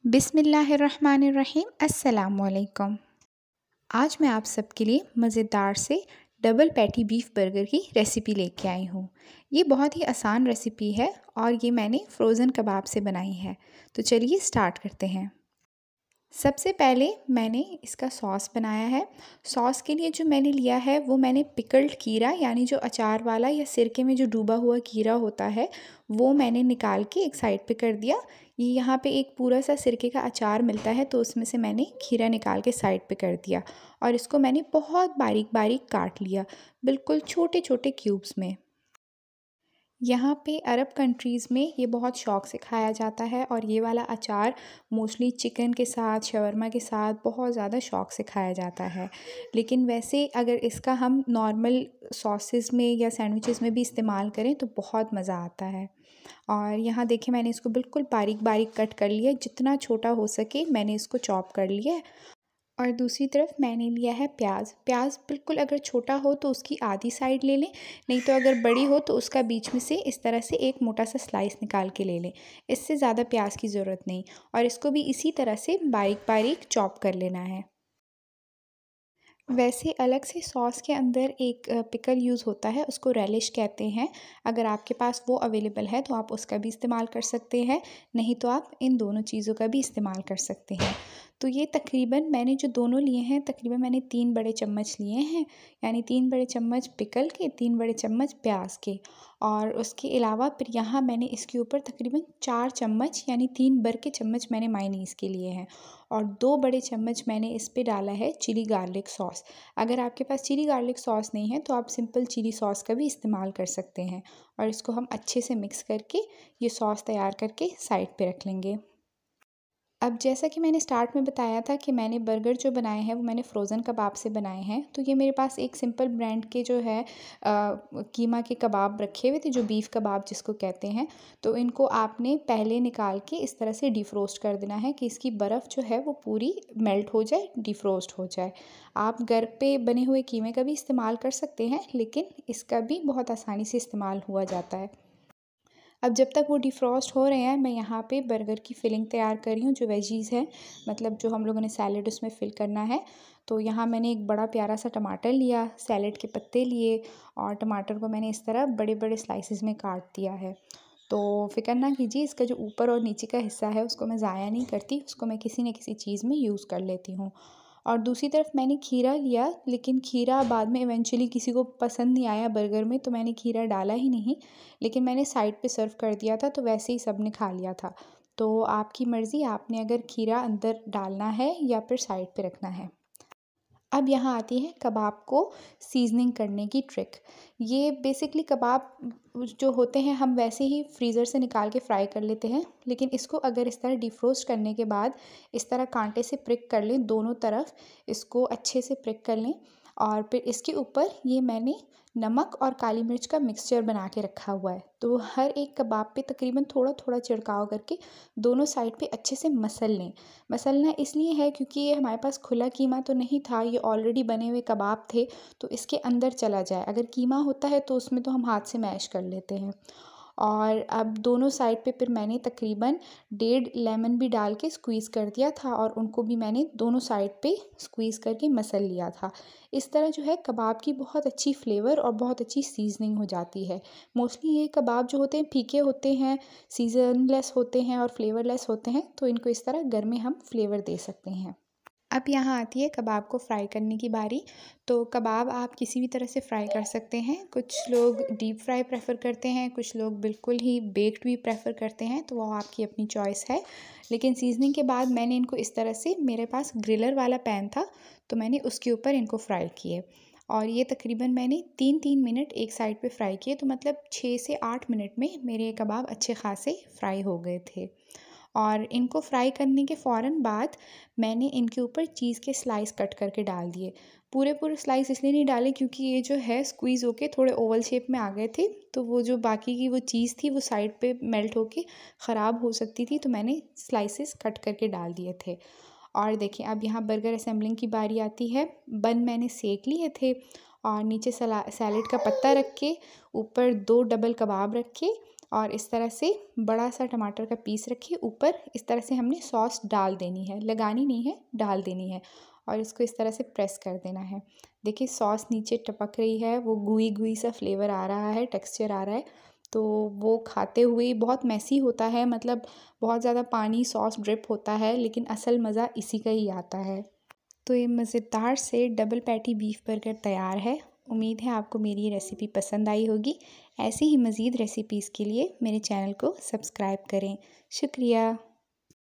बिस्मिल्लाहिर्रहमानिर्रहीम अस्सलामुअलैकुम। आज मैं आप सबके लिए मज़ेदार से डबल पैटी बीफ बर्गर की रेसिपी लेके आई हूँ। ये बहुत ही आसान रेसिपी है और ये मैंने फ्रोज़न कबाब से बनाई है। तो चलिए स्टार्ट करते हैं। सबसे पहले मैंने इसका सॉस बनाया है। सॉस के लिए जो मैंने लिया है वो मैंने पिकल्ड खीरा यानी जो अचार वाला या सिरके में जो डूबा हुआ खीरा होता है वो मैंने निकाल के एक साइड पे कर दिया। ये यहाँ पे एक पूरा सा सिरके का अचार मिलता है तो उसमें से मैंने खीरा निकाल के साइड पे कर दिया और इसको मैंने बहुत बारीक बारीक काट लिया, बिल्कुल छोटे छोटे क्यूब्स में। यहाँ पे अरब कंट्रीज़ में ये बहुत शौक़ से खाया जाता है और ये वाला अचार मोस्टली चिकन के साथ, शवरमा के साथ बहुत ज़्यादा शौक़ से खाया जाता है। लेकिन वैसे अगर इसका हम नॉर्मल सॉसेस में या सैंडविचेस में भी इस्तेमाल करें तो बहुत मज़ा आता है। और यहाँ देखिए मैंने इसको बिल्कुल बारीक बारीक कट कर लिया, जितना छोटा हो सके मैंने इसको चॉप कर लिया है। और दूसरी तरफ मैंने लिया है प्याज। प्याज बिल्कुल अगर छोटा हो तो उसकी आधी साइड ले लें, नहीं तो अगर बड़ी हो तो उसका बीच में से इस तरह से एक मोटा सा स्लाइस निकाल के ले लें। इससे ज़्यादा प्याज की ज़रूरत नहीं और इसको भी इसी तरह से बारीक बारीक चॉप कर लेना है। वैसे अलग से सॉस के अंदर एक पिकल यूज़ होता है, उसको रेलिश कहते हैं। अगर आपके पास वो अवेलेबल है तो आप उसका भी इस्तेमाल कर सकते हैं, नहीं तो आप इन दोनों चीज़ों का भी इस्तेमाल कर सकते हैं। तो ये तकरीबन मैंने जो दोनों लिए हैं तकरीबन मैंने 3 बड़े चम्मच लिए हैं, यानी 3 बड़े चम्मच पिकल के, 3 बड़े चम्मच प्याज के। और उसके अलावा फिर यहाँ मैंने इसके ऊपर तकरीबन 4 चम्मच यानी 3 बड़े के चम्मच मैंने मायोनीज़ के लिए हैं और 2 बड़े चम्मच मैंने इस पे डाला है चिली गार्लिक सॉस। अगर आपके पास चिली गार्लिक सॉस नहीं है तो आप सिंपल चिली सॉस का भी इस्तेमाल कर सकते हैं और इसको हम अच्छे से मिक्स करके ये सॉस तैयार करके साइड पे रख लेंगे। अब जैसा कि मैंने स्टार्ट में बताया था कि मैंने बर्गर जो बनाए हैं वो मैंने फ्रोज़न कबाब से बनाए हैं, तो ये मेरे पास एक सिंपल ब्रांड के जो है कीमा के कबाब रखे हुए थे, जो बीफ कबाब जिसको कहते हैं। तो इनको आपने पहले निकाल के इस तरह से डिफ्रोस्ट कर देना है कि इसकी बर्फ़ जो है वो पूरी मेल्ट हो जाए, डिफ्रोस्ट हो जाए। आप घर पे बने हुए कीमे का भी इस्तेमाल कर सकते हैं, लेकिन इसका भी बहुत आसानी से इस्तेमाल हुआ जाता है। अब जब तक वो डिफ्रॉस्ट हो रहे हैं मैं यहाँ पे बर्गर की फ़िलिंग तैयार कर रही हूँ, जो वेजीज़ है, मतलब जो हम लोगों ने सैलेड उसमें फ़िल करना है। तो यहाँ मैंने एक बड़ा प्यारा सा टमाटर लिया, सैलेड के पत्ते लिए और टमाटर को मैंने इस तरह बड़े बड़े स्लाइसेस में काट दिया है। तो फ़िक्र ना कीजिए, इसका जो ऊपर और नीचे का हिस्सा है उसको मैं ज़ाया नहीं करती, उसको मैं किसी न किसी चीज़ में यूज़ कर लेती हूँ। और दूसरी तरफ मैंने खीरा लिया, लेकिन खीरा बाद में इवेंचुअली किसी को पसंद नहीं आया बर्गर में, तो मैंने खीरा डाला ही नहीं, लेकिन मैंने साइड पे सर्व कर दिया था तो वैसे ही सब ने खा लिया था। तो आपकी मर्ज़ी, आपने अगर खीरा अंदर डालना है या फिर साइड पे रखना है। अब यहाँ आती है कबाब को सीज़निंग करने की ट्रिक। ये बेसिकली कबाब जो होते हैं हम वैसे ही फ्रीज़र से निकाल के फ्राई कर लेते हैं, लेकिन इसको अगर इस तरह डिफ्रोस्ट करने के बाद इस तरह कांटे से प्रिक कर लें, दोनों तरफ इसको अच्छे से प्रिक कर लें और फिर इसके ऊपर ये मैंने नमक और काली मिर्च का मिक्सचर बना के रखा हुआ है। तो हर एक कबाब पे तकरीबन थोड़ा थोड़ा छिड़काव करके दोनों साइड पे अच्छे से मसल लें। मसलना इसलिए है क्योंकि ये हमारे पास खुला कीमा तो नहीं था, ये ऑलरेडी बने हुए कबाब थे, तो इसके अंदर चला जाए। अगर कीमा होता है तो उसमें तो हम हाथ से मैश कर लेते हैं। और अब दोनों साइड पे फिर मैंने तकरीबन 1.5 लेमन भी डाल के स्क्वीज़ कर दिया था और उनको भी मैंने दोनों साइड पे स्क्वीज़ करके मसल लिया था। इस तरह जो है कबाब की बहुत अच्छी फ्लेवर और बहुत अच्छी सीज़निंग हो जाती है। मोस्टली ये कबाब जो होते हैं फीके होते हैं, सीज़नलेस होते हैं और फ्लेवरलेस होते हैं, तो इनको इस तरह घर में हम फ्लेवर दे सकते हैं। अब यहाँ आती है कबाब को फ्राई करने की बारी। तो कबाब आप किसी भी तरह से फ्राई कर सकते हैं। कुछ लोग डीप फ्राई प्रेफ़र करते हैं, कुछ लोग बिल्कुल ही बेक्ड भी प्रेफ़र करते हैं, तो वो आपकी अपनी चॉइस है। लेकिन सीज़निंग के बाद मैंने इनको इस तरह से, मेरे पास ग्रिलर वाला पैन था, तो मैंने उसके ऊपर इनको फ्राई किए और ये तकरीबन मैंने 3-3 मिनट एक साइड पे फ्राई किए, तो मतलब 6 से 8 मिनट में मेरे कबाब अच्छे ख़ासे फ्राई हो गए थे। और इनको फ्राई करने के फ़ौरन बाद मैंने इनके ऊपर चीज़ के स्लाइस कट करके डाल दिए। पूरे स्लाइस इसलिए नहीं डाले क्योंकि ये जो है स्क्वीज़ होके थोड़े ओवल शेप में आ गए थे, तो वो जो बाकी की वो चीज़ थी वो साइड पे मेल्ट होके ख़राब हो सकती थी, तो मैंने स्लाइसेस कट करके डाल दिए थे। और देखिए अब यहाँ बर्गर असेंबलिंग की बारी आती है। बन मैंने सेक लिए थे और नीचे सैलेड का पत्ता रख के ऊपर 2 डबल कबाब रख के और इस तरह से बड़ा सा टमाटर का पीस रखिए ऊपर। इस तरह से हमने सॉस डाल देनी है, लगानी नहीं है, डाल देनी है और इसको इस तरह से प्रेस कर देना है। देखिए सॉस नीचे टपक रही है, वो गुई गुई सा फ्लेवर आ रहा है, टेक्सचर आ रहा है। तो वो खाते हुए बहुत मेसी होता है, मतलब बहुत ज़्यादा पानी सॉस ड्रिप होता है, लेकिन असल मज़ा इसी का ही आता है। तो ये मज़ेदार से डबल पैटी बीफ बर्गर तैयार है। उम्मीद है आपको मेरी ये रेसिपी पसंद आई होगी। ऐसी ही मज़ीद रेसिपीज़ के लिए मेरे चैनल को सब्सक्राइब करें। शुक्रिया।